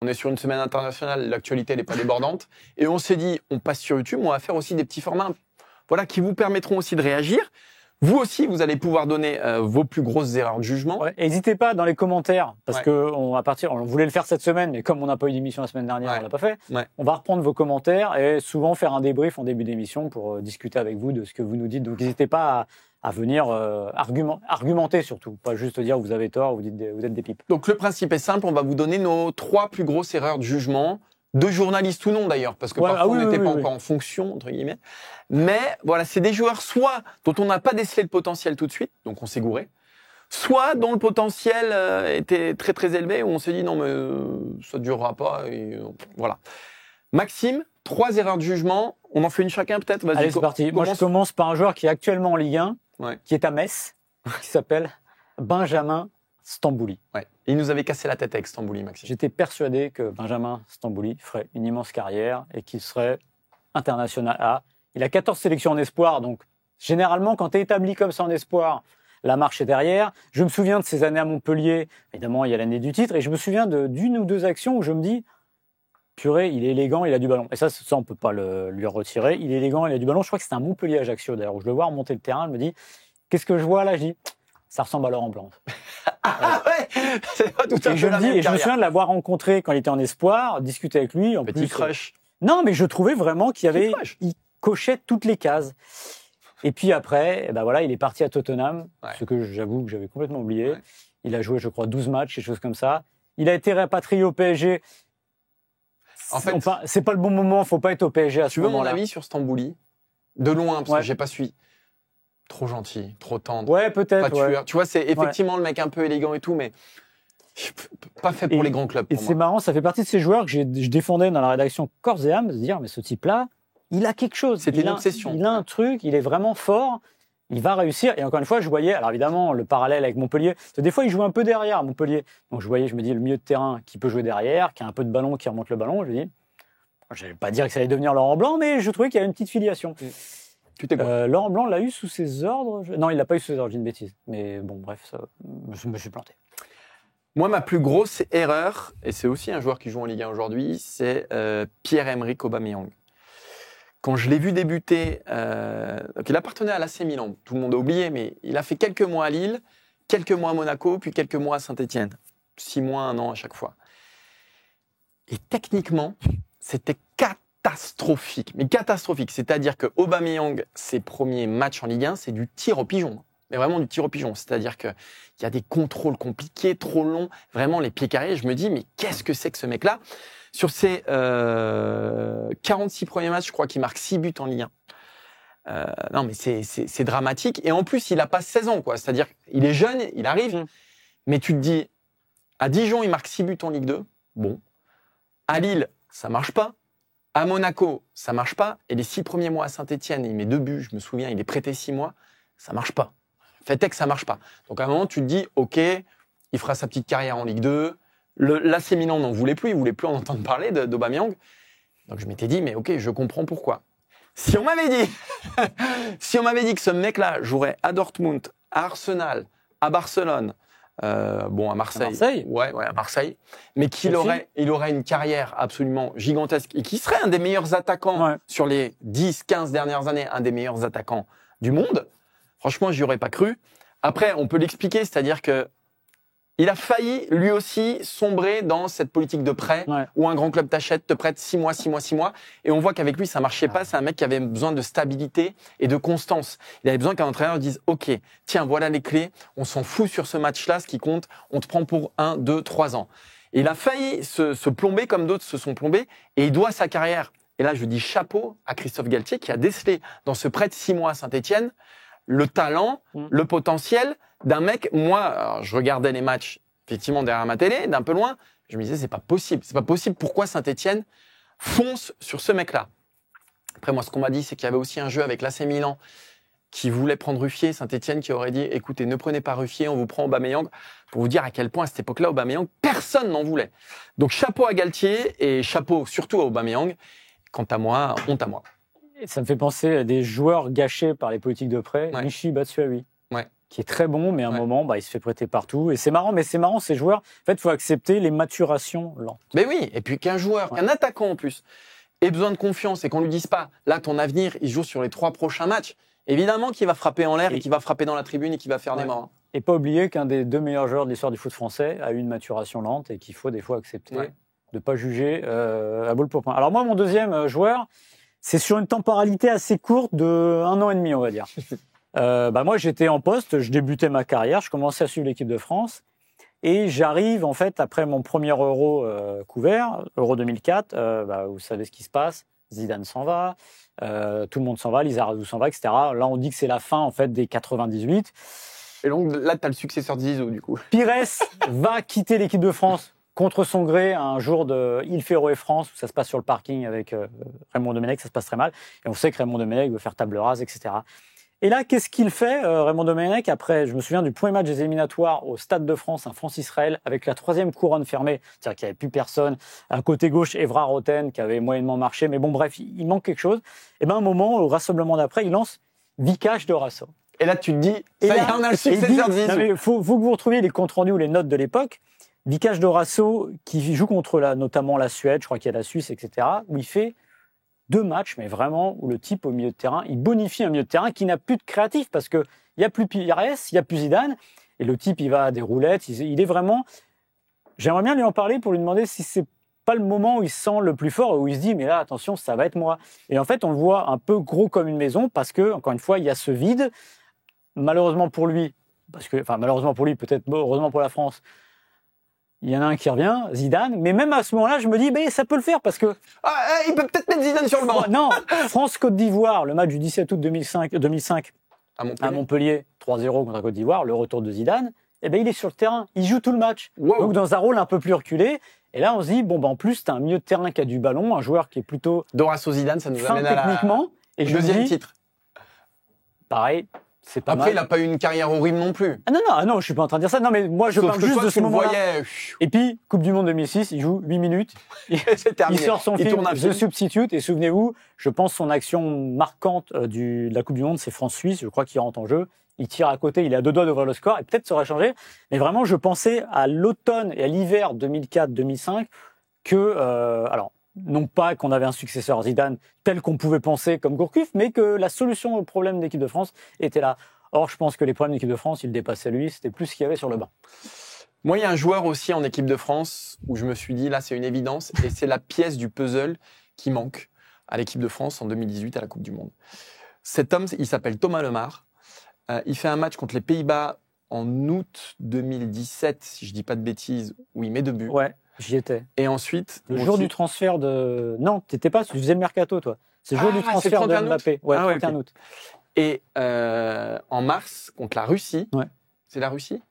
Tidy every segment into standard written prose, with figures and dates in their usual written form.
On est sur une semaine internationale, l'actualité n'est pas débordante. Et on s'est dit, on passe sur YouTube, on va faire aussi des petits formats qui vous permettront aussi de réagir. Vous aussi, vous allez pouvoir donner vos plus grosses erreurs de jugement. Ouais, n'hésitez pas dans les commentaires, parce que on voulait le faire cette semaine, mais comme on n'a pas eu d'émission la semaine dernière, on l'a pas fait. Ouais. On va reprendre vos commentaires et souvent faire un débrief en début d'émission pour discuter avec vous de ce que vous nous dites. Donc n'hésitez pas à venir argumenter surtout, pas juste dire vous avez tort, vous êtes des pipes. Donc le principe est simple, on va vous donner nos 3 plus grosses erreurs de jugement, de journalistes ou non d'ailleurs, parce que parfois on n'était pas encore en fonction, entre guillemets. Mais voilà, c'est des joueurs soit dont on n'a pas décelé le potentiel tout de suite, donc on s'est gouré, soit dont le potentiel était très très élevé, où on s'est dit non mais ça ne durera pas. Et, voilà. Maxime, 3 erreurs de jugement, on en fait une chacun peut-être. Vas-y, allez, c'est parti. Moi je commence par un joueur qui est actuellement en Ligue 1, qui est à Metz, qui s'appelle Benjamin Stambouli. Ouais. Il nous avait cassé la tête avec Stambouli, Maxime. J'étais persuadé que Benjamin Stambouli ferait une immense carrière et qu'il serait international A. Il a 14 sélections en espoir, donc généralement, quand tu es établi comme ça en espoir, la marche est derrière. Je me souviens de ces années à Montpellier, évidemment, il y a l'année du titre, et je me souviens d'une ou 2 actions où je me dis, purée, il est élégant, il a du ballon. Et ça on peut pas lui retirer. Il est élégant, il a du ballon. Je crois que c'était un Montpellier-Ajaccio, d'ailleurs, où je le vois remonter le terrain, je me dis, qu'est-ce que je vois là? Je dis, ça ressemble à Laurent Blanc. Ah ouais, c'est pas tout à fait je me souviens de l'avoir rencontré quand il était en espoir, discuter avec lui. En Petit plus, crush. Non, mais je trouvais vraiment il cochait toutes les cases. Et puis après, il est parti à Tottenham, ce que j'avoue que j'avais complètement oublié. Ouais. Il a joué, je crois, 12 matchs, quelque chose comme ça. Il a été rapatrié au PSG. En fait, c'est pas le bon moment, faut pas être au PSG à ce moment-là. Tu veux mon avis sur Stambouli? De loin, parce que j'ai pas suivi. Trop gentil, trop tendre. Ouais, peut-être. Pas tueur. Tu vois, c'est effectivement le mec un peu élégant et tout, mais pas fait pour les grands clubs. Et c'est marrant, ça fait partie de ces joueurs que je défendais dans la rédaction corps et âme, de se dire, mais ce type-là, il a quelque chose. C'est une obsession. Il a un truc, il est vraiment fort, il va réussir. Et encore une fois, je voyais, alors évidemment, le parallèle avec Montpellier, des fois, il joue un peu derrière à Montpellier. Donc je me dis, le milieu de terrain qui peut jouer derrière, qui a un peu de ballon, qui remonte le ballon, je me dis, je vais pas dire que ça allait devenir Laurent Blanc, mais je trouvais qu'il y avait une petite filiation. Laurent Blanc l'a eu sous ses ordres. Non, il l'a pas eu sous ses ordres, j'ai une bêtise. Mais bon, bref, ça, je me suis planté. Moi, ma plus grosse erreur, et c'est aussi un joueur qui joue en Ligue 1 aujourd'hui, c'est Pierre-Emerick Aubameyang. Quand je l'ai vu débuter, donc il appartenait à l'AC Milan, tout le monde a oublié, mais il a fait quelques mois à Lille, quelques mois à Monaco, puis quelques mois à Saint-Etienne. 6 mois, 1 an à chaque fois. Et techniquement, c'était catastrophique. Mais catastrophique. C'est-à-dire que Aubameyang, ses premiers matchs en Ligue 1, c'est du tir au pigeon. Mais vraiment du tir au pigeon. C'est-à-dire qu'il y a des contrôles compliqués, trop longs, vraiment les pieds carrés. Je me dis, mais qu'est-ce que c'est que ce mec-là? Sur ses 46 premiers matchs, je crois qu'il marque 6 buts en Ligue 1. Non, mais c'est dramatique. Et en plus, il n'a pas 16 ans, quoi. C'est-à-dire qu'il est jeune, il arrive. Mais tu te dis, à Dijon, il marque 6 buts en Ligue 2. Bon. À Lille, ça marche pas. À Monaco, ça marche pas. Et les 6 premiers mois à Saint-Etienne, il met 2 buts, je me souviens, il est prêté 6 mois. Ça marche pas. Fait est que ça marche pas. Donc à un moment, tu te dis, OK, il fera sa petite carrière en Ligue 2. L'AC Milan n'en voulait plus, il voulait plus en entendre parler d'Aubameyang. Donc je m'étais dit, mais OK, je comprends pourquoi. Si on m'avait dit que ce mec-là jouerait à Dortmund, à Arsenal, à Barcelone, à Marseille. Ouais, à Marseille. Mais il aurait une carrière absolument gigantesque et qui serait un des meilleurs attaquants sur les 10-15 dernières années, un des meilleurs attaquants du monde. Franchement, j'y aurais pas cru. Après, on peut l'expliquer, c'est-à-dire que il a failli, lui aussi, sombrer dans cette politique de prêt où un grand club t'achète, te prête 6 mois. Et on voit qu'avec lui, ça marchait pas. C'est un mec qui avait besoin de stabilité et de constance. Il avait besoin qu'un entraîneur dise, OK, tiens, voilà les clés. On s'en fout sur ce match-là. Ce qui compte, on te prend pour 1, 2, 3 ans. Et il a failli se plomber comme d'autres se sont plombés. Et il doit sa carrière. Et là, je dis chapeau à Christophe Galtier qui a décelé dans ce prêt de 6 mois à Saint-Etienne le talent, le potentiel d'un mec. Moi, alors, je regardais les matchs effectivement derrière ma télé, d'un peu loin. Je me disais, c'est pas possible. C'est pas possible. Pourquoi Saint-Etienne fonce sur ce mec-là? Après, moi, ce qu'on m'a dit, c'est qu'il y avait aussi un jeu avec l'AC Milan qui voulait prendre Ruffier. Saint-Etienne qui aurait dit, écoutez, ne prenez pas Ruffier, on vous prend Aubameyang. Pour vous dire à quel point, à cette époque-là, Aubameyang, personne n'en voulait. Donc, chapeau à Galtier et chapeau surtout à Aubameyang. Quant à moi, honte à moi. Ça me fait penser à des joueurs gâchés par les politiques de prêt. Michy Batshuayi. qui est très bon, mais à un moment, il se fait prêter partout. Et c'est marrant, ces joueurs. En fait, il faut accepter les maturations lentes. Mais oui, et puis qu'un joueur, qu'un attaquant en plus, ait besoin de confiance et qu'on lui dise pas, là, ton avenir, il joue sur les 3 prochains matchs. Évidemment qu'il va frapper en l'air et qu'il va frapper dans la tribune et qu'il va faire des morts. Et pas oublier qu'un des 2 meilleurs joueurs de l'histoire du foot français a eu une maturation lente et qu'il faut des fois accepter de ne pas juger à boule pour point. Alors moi, mon deuxième joueur, c'est sur une temporalité assez courte de 1 an et demi, on va dire. Moi, j'étais en poste, je débutais ma carrière, je commençais à suivre l'équipe de France et j'arrive en fait après mon premier Euro couvert, Euro 2004. Vous savez ce qui se passe, Zidane s'en va, tout le monde s'en va, Lizarazu s'en va, etc. Là, on dit que c'est la fin en fait des 98. Et donc là, tu as le successeur de Zizou, du coup. Pires va quitter l'équipe de France contre son gré un jour de Il Féroé France, où ça se passe sur le parking avec Raymond Domenech, ça se passe très mal. Et on sait que Raymond Domenech veut faire table rase, etc. Et là, qu'est-ce qu'il fait, Raymond Domenech, après, je me souviens du premier match des éliminatoires au Stade de France, un France-Israël, avec la 3e couronne fermée, c'est-à-dire qu'il n'y avait plus personne. À côté gauche, Evra Roten, qui avait moyennement marché, mais bon, bref, il manque quelque chose. Et un moment, au rassemblement d'après, il lance Vikash Dorasso. Et là, tu te dis, ça y est, on a le successeur de Zizou. Il faut que vous retrouviez les comptes rendus ou les notes de l'époque. Vikash Dorasso, qui joue contre notamment la Suède, je crois qu'il y a la Suisse, etc., où il fait 2 matchs, mais vraiment, où le type au milieu de terrain, il bonifie un milieu de terrain qui n'a plus de créatif, parce qu'il n'y a plus Pires, il n'y a plus Zidane, et le type, il va à des roulettes, il est vraiment... J'aimerais bien lui en parler pour lui demander si c'est pas le moment où il se sent le plus fort, où il se dit, mais là, attention, ça va être moi. Et en fait, on le voit un peu gros comme une maison, parce que, encore une fois, il y a ce vide, malheureusement pour lui, malheureusement pour lui, peut-être heureusement pour la France, il y en a un qui revient, Zidane, mais même à ce moment-là, je me dis, ça peut le faire parce que... il peut peut-être mettre Zidane sur le banc. Non, France-Côte d'Ivoire, le match du 17 août 2005 à Montpellier, 3-0 contre la Côte d'Ivoire, le retour de Zidane, il est sur le terrain, il joue tout le match. Wow. Donc dans un rôle un peu plus reculé, et là on se dit, en plus, t'as un milieu de terrain qui a du ballon, un joueur qui est plutôt... Dorasso Zidane, ça nous amène techniquement, et je deuxième titre. Pareil. C'est pas Après, mal. il n'a pas eu une carrière horrible non plus. Non, je suis pas en train de dire ça. Non, mais moi, je parle juste de ce moment-là. Et puis, Coupe du Monde 2006, il joue 8 minutes. C'est terminé. Il sort son film The Substitute. Et souvenez-vous, je pense son action marquante de la Coupe du Monde, c'est France-Suisse. Je crois qu'il rentre en jeu. Il tire à côté, il est à 2 doigts d'ouvrir le score. Et peut-être ça aurait changé. Mais vraiment, je pensais à l'automne et à l'hiver 2004-2005 que, non pas qu'on avait un successeur Zidane tel qu'on pouvait penser comme Gourcuff, mais que la solution au problème de l'équipe de France était là. Or, je pense que les problèmes de l'équipe de France, ils dépassaient lui, c'était plus ce qu'il y avait sur le banc. Moi, il y a un joueur aussi en équipe de France où je me suis dit, là, c'est une évidence, et c'est la pièce du puzzle qui manque à l'équipe de France en 2018 à la Coupe du Monde. Cet homme, il s'appelle Thomas Lemar. Il fait un match contre les Pays-Bas en août 2017, si je dis pas de bêtises, où il met 2 buts. Ouais. J'y étais. Et ensuite... Le jour du transfert de... Non, t'étais pas, tu faisais le mercato, toi. C'est le jour du transfert de Mbappé. Ouais, 31 août. Et en mars, contre la Russie... Ouais. C'est la Russie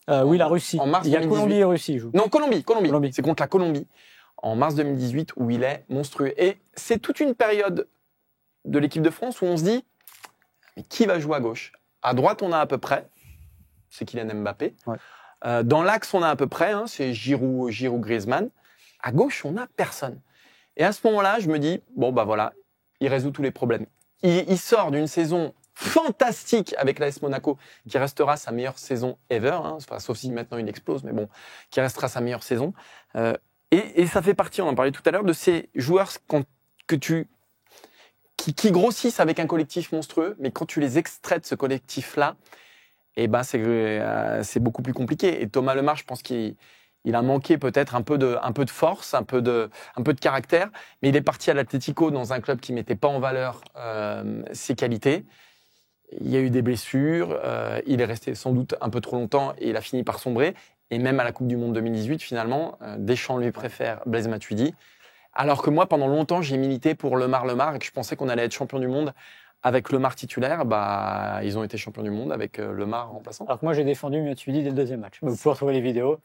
Oui, la Russie. En mars il y a 2018. Colombie et Russie. Joue. Non, Colombie. C'est contre la Colombie. En mars 2018, où il est monstrueux. Et c'est toute une période de l'équipe de France où on se dit, mais qui va jouer à gauche ? À droite, on a à peu près, c'est Kylian Mbappé. Ouais. Dans l'axe, on a à peu près, c'est Giroud, Griezmann. À gauche, on n'a personne. Et à ce moment-là, je me dis, voilà, il résout tous les problèmes. Il sort d'une saison fantastique avec l'AS Monaco, qui restera sa meilleure saison ever, sauf si maintenant il explose, mais bon, qui restera sa meilleure saison. Et ça fait partie, on en parlait tout à l'heure, de ces joueurs qui grossissent avec un collectif monstrueux, mais quand tu les extrais de ce collectif-là, c'est beaucoup plus compliqué. Et Thomas Lemar, je pense qu'il a manqué peut-être un peu de force, un peu de caractère, mais il est parti à l'Atlético dans un club qui mettait pas en valeur ses qualités. Il y a eu des blessures, il est resté sans doute un peu trop longtemps et il a fini par sombrer. Et même à la Coupe du Monde 2018, finalement, Deschamps lui préfère Blaise Matuidi. Alors que moi, pendant longtemps, j'ai milité pour Lemar et que je pensais qu'on allait être champion du monde. Avec Lemar titulaire, ils ont été champions du monde avec Lemar remplaçant. Alors que moi, j'ai défendu Matuidi dès le deuxième match. Vous pouvez retrouver les vidéos.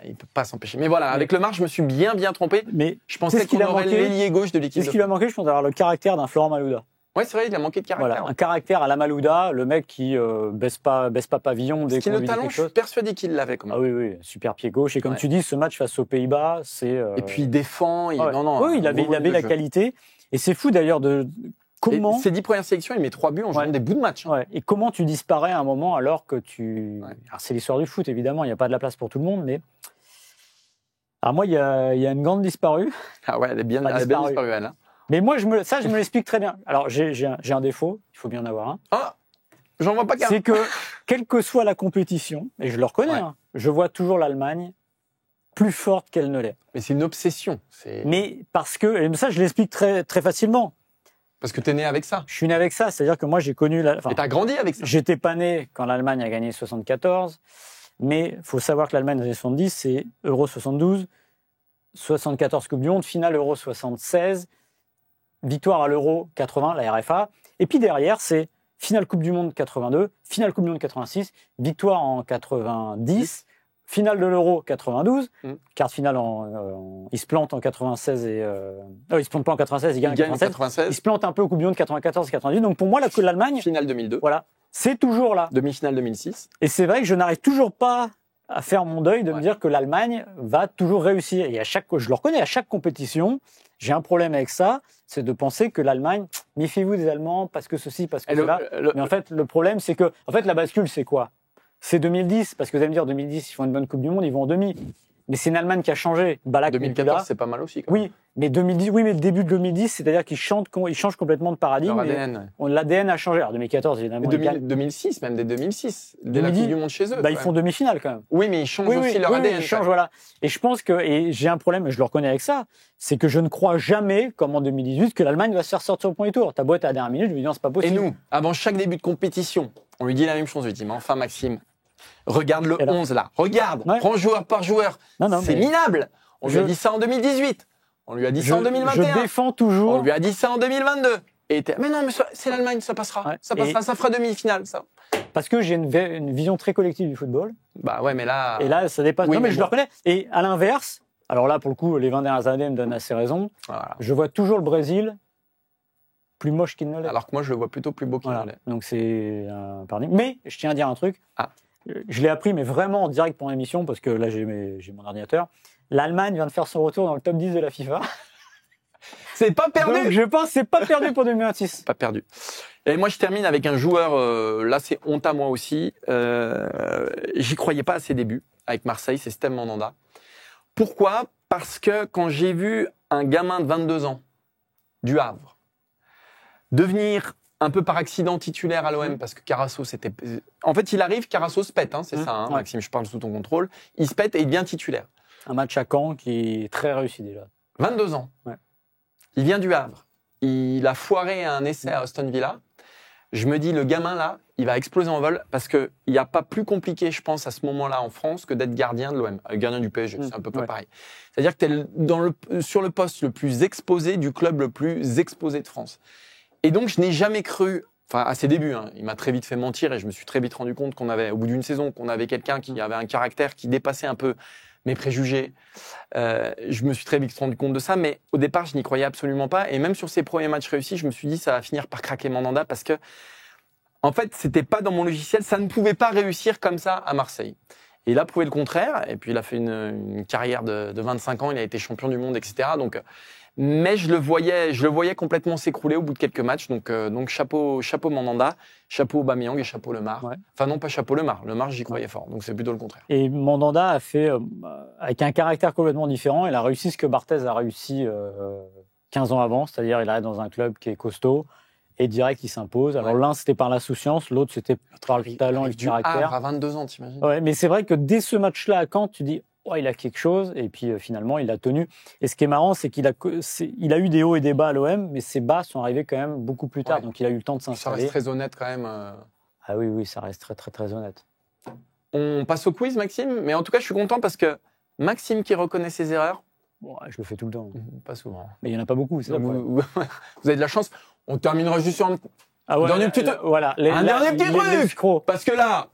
Il ne peut pas s'empêcher. Mais voilà, avec Lemar, je me suis bien trompé. Mais je pensais qu'il aurait l'ailier gauche de l'équipe. C'est ce qu'il a manqué, je pense, d'avoir le caractère d'un Florent Malouda. Oui, c'est vrai, il a manqué de caractère. Voilà, un caractère à la Malouda, le mec qui baisse pas pavillon dès qu'on lui dit quelque chose. Je suis persuadé qu'il l'avait quand même. Ah oui, super pied gauche. Et comme tu dis, ce match face aux Pays-Bas, c'est... Et puis il défend. Oui, il avait la qualité. Et c'est fou d'ailleurs comment... Ces 10 premières sélections, il met 3 buts en jouant des bouts de match. Ouais. Et comment tu disparais à un moment alors que tu... Ouais. Alors, c'est l'histoire du foot, évidemment, il n'y a pas de la place pour tout le monde, mais... Alors moi, il y a une grande disparue. Ah ouais, elle est bien disparue, elle. Hein. Mais moi, je me l'explique très bien. Alors, j'ai un défaut, il faut bien en avoir un. Ah, j'en vois pas qu'un. C'est que, quelle que soit la compétition, et je le reconnais, hein, je vois toujours l'Allemagne plus forte qu'elle ne l'est. Mais c'est une obsession. Mais parce que, et ça, je l'explique très, très facilement. Parce que t'es né avec ça. Je suis né avec ça, c'est-à-dire que moi, j'ai connu... Et t'as grandi avec ça. J'étais pas né quand l'Allemagne a gagné 74, mais il faut savoir que l'Allemagne des années 70, c'est Euro 72, 74 Coupe du Monde, finale Euro 76, victoire à l'Euro 80, la RFA. Et puis derrière, c'est finale Coupe du Monde 82, finale Coupe du Monde 86, victoire en 90, finale de l'Euro 92, quart de finale il se plante en 96 et il se plante pas en 96, il gagne en 96. Il se plante un peu au Coupe du Monde 94 et 98. Donc pour moi l'Allemagne, finale 2002. Voilà, c'est toujours là. Demi-finale 2006. Et c'est vrai que je n'arrive toujours pas à faire mon deuil de me dire que l'Allemagne va toujours réussir. Et je le reconnais, à chaque compétition, j'ai un problème avec ça, c'est de penser que l'Allemagne, méfiez-vous des Allemands, parce que ceci, parce que cela. Mais en fait, le problème, c'est que, en fait, la bascule, c'est quoi? C'est 2010, parce que vous allez me dire, 2010, ils font une bonne Coupe du Monde, ils vont en demi. Mais c'est une Allemagne qui a changé. Balak 2014, c'est pas mal aussi. Oui, mais 2010, oui, mais le début de 2010, c'est-à-dire qu'ils changent complètement de paradigme. L'ADN a changé. Alors 2014, évidemment. 2006, même dès 2006, dès la Coupe du Monde chez eux. Ils font demi-finale quand même. Oui, mais ils changent aussi leur ADN. Ils changent, voilà. Et je pense que, et j'ai un problème, et je le reconnais avec ça, c'est que je ne crois jamais, comme en 2018, que l'Allemagne va se faire sortir au premier tour. T'as beau être à la dernière minute, je me dis non, c'est pas possible. Et nous, avant chaque début de compétition, on lui dit la même chose. On lui dit, mais enfin, Maxime, regarde le 11 là, regarde, prends joueur par joueur. C'est minable. On lui a dit ça en 2018. On lui a dit ça en 2021. Je défends toujours. On lui a dit ça en 2022. Et mais non, mais c'est l'Allemagne, ça passera. Ça passera, ça fera demi-finale, ça. Parce que j'ai une vision très collective du football. Bah ouais, mais là. Et là, ça dépasse. Oui, non, mais je le reconnais. Et à l'inverse, alors là, pour le coup, les 20 dernières années me donnent assez raison. Voilà. Je vois toujours le Brésil plus moche qu'il ne l'est. Alors que moi, je le vois plutôt plus beau qu'il ne l'est. Donc c'est un paradigme. Mais je tiens à dire un truc. Je l'ai appris, mais vraiment en direct pour l'émission, parce que là, j'ai mon ordinateur. L'Allemagne vient de faire son retour dans le top 10 de la FIFA. C'est pas perdu. Donc, je pense que c'est pas perdu pour 2026. Pas perdu. Et moi, je termine avec un joueur, là, c'est honte à moi aussi. J'y croyais pas à ses débuts avec Marseille, c'est Steve Mandanda. Pourquoi? Parce que quand j'ai vu un gamin de 22 ans, du Havre, devenir un peu par accident titulaire à l'OM, parce que Carasso, c'était... En fait, il arrive, Carasso se pète, hein, c'est ça, hein, Maxime, je parle sous ton contrôle. Il se pète et il devient titulaire. Un match à Caen qui est très réussi déjà. 22 ans. Ouais. Il vient du Havre. Il a foiré un essai à Aston Villa. Je me dis, le gamin là, il va exploser en vol parce qu'il n'y a pas plus compliqué, je pense, à ce moment-là en France que d'être gardien de l'OM. Gardien du PSG, c'est un peu pareil. C'est-à-dire que tu es sur le poste le plus exposé du club le plus exposé de France. Et donc, je n'ai jamais cru, enfin, à ses débuts, hein, il m'a très vite fait mentir et je me suis très vite rendu compte qu'on avait, au bout d'une saison, qu'on avait quelqu'un qui avait un caractère qui dépassait un peu mes préjugés. Je me suis très vite rendu compte de ça, mais au départ, je n'y croyais absolument pas. Et même sur ses premiers matchs réussis, je me suis dit, ça va finir par craquer Mandanda parce que, en fait, c'était pas dans mon logiciel, ça ne pouvait pas réussir comme ça à Marseille. Et il a prouvé le contraire, et puis il a fait une carrière de 25 ans, il a été champion du monde, etc. Donc, mais je le voyais complètement s'écrouler au bout de quelques matchs. Donc chapeau Mandanda, chapeau Aubameyang et chapeau Lemar. Ouais. Enfin non, pas chapeau Lemar. Lemar, j'y croyais fort. Donc c'est plutôt le contraire. Et Mandanda a fait, avec un caractère complètement différent, il a réussi ce que Barthez a réussi 15 ans avant. C'est-à-dire il arrive dans un club qui est costaud et direct il s'impose. Alors l'un c'était par l'insouciance, l'autre c'était par le talent et le caractère. À 22 ans, t'imagines. Ouais, mais c'est vrai que dès ce match-là à Caen, tu dis oh, il a quelque chose, et puis finalement, il a tenu. Et ce qui est marrant, c'est qu'il a eu des hauts et des bas à l'OM, mais ses bas sont arrivés quand même beaucoup plus tard, donc il a eu le temps de s'installer. Ça reste très honnête quand même. Ah oui, ça reste très, très, très honnête. On passe au quiz, Maxime, mais en tout cas, je suis content parce que Maxime qui reconnaît ses erreurs. Bon, je le fais tout le temps. Pas souvent. Mais il n'y en a pas beaucoup, c'est ça. Vous avez de la chance. On terminera juste sur un dernier petit truc. Voilà, un dernier petit truc. Parce que là,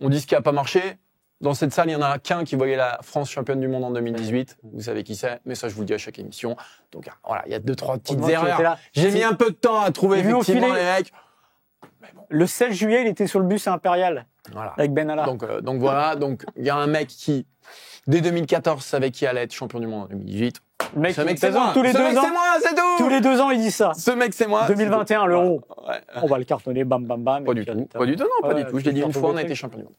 on dit ce qui n'a pas marché. Dans cette salle, il y en a qu'un qui voyait la France championne du monde en 2018. Vous savez qui c'est, mais ça, je vous le dis à chaque émission. Donc, voilà, il y a 2-3 petites erreurs. J'ai mis un peu de temps à trouver effectivement les mecs. Bon. Le 16 juillet, il était sur le bus impérial avec Benalla. Donc voilà, donc il y a un mec qui, dès 2014, savait qui allait être champion du monde en 2018. Le mec, Ce mec, c'est moi. tous les Ce 2 mec, ans, c'est moi, c'est tout. tous les 2 ans, il dit ça. Ce mec, c'est moi. 2021, l'Euro. Ouais. On va le cartonner, bam, bam, bam. Pas du tout. Pas du tout, non, pas du tout. Je l'ai dit une fois, on a été champion du monde.